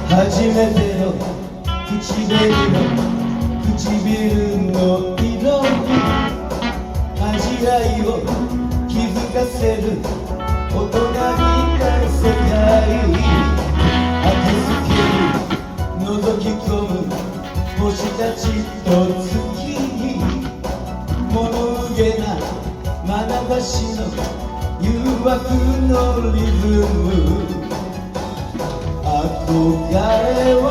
初めての唇の色に恥じらいを気づかせる大人びた世界、当てつける覗き込む星たちと月に物憂げな眼差しの誘惑のリズム、憧れは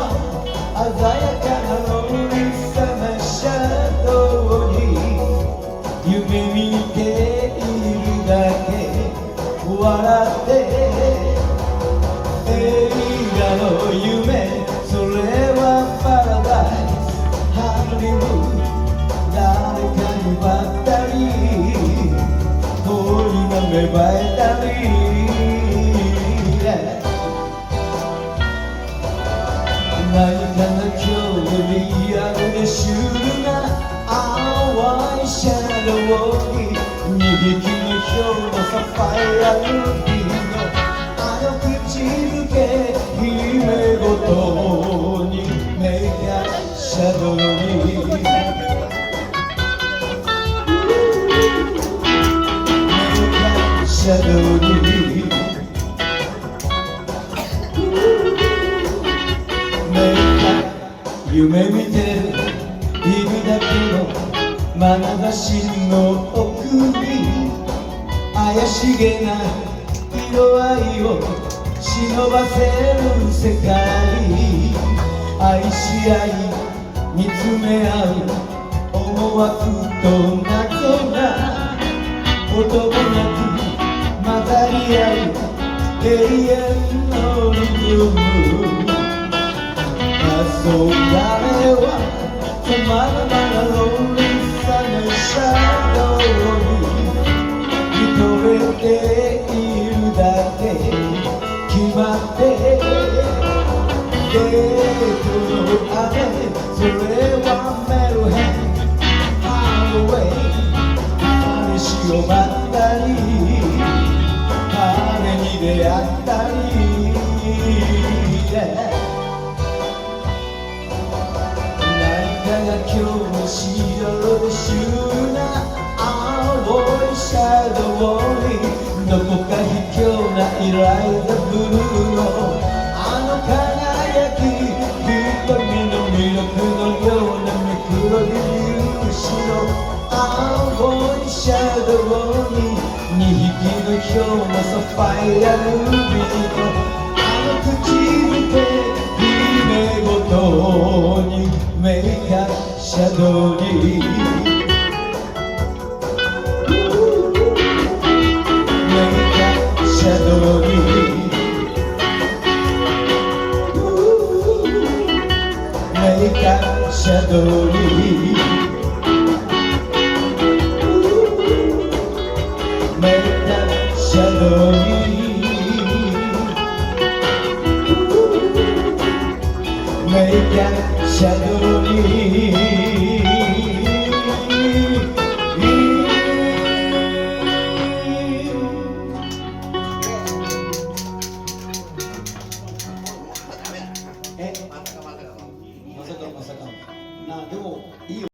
鮮やかなノリさなシャドウに夢見ているだけ笑って映画の夢、それはパラダイスハリウッド、誰かにばったり恋が芽生えたり、何かが今日リアルでシュールな淡いシャドウに2匹のヒョウのサファイアルビーのあの口づけ姫ごとにメイクシャドウにメイクシャドウに夢見てるいるだけの眼差しの奥に怪しげな色合いを忍ばせる世界、愛し合い見つめ合う思惑と謎が音もなく混ざり合う永遠のリズム、黄昏は止まらないロンリーさのシャドウに見とれているだけ決まってデートの雨、それはメルヘンハードウェイ、彼氏を待ったり彼に出会ったり、今日も白でシュールな青いシャドウにどこか卑怯なイライザブルーのあの輝き、瞳の魅力のようなめくろみ粒子の青いシャドウに2匹のヒョウのサファイアルビーのあの口づけ姫ごとにメイクシャドウにメイクシャドウにメイクシャドウにメイクシャドウにメイクシャドウにまさかまさかな、でもいいよ。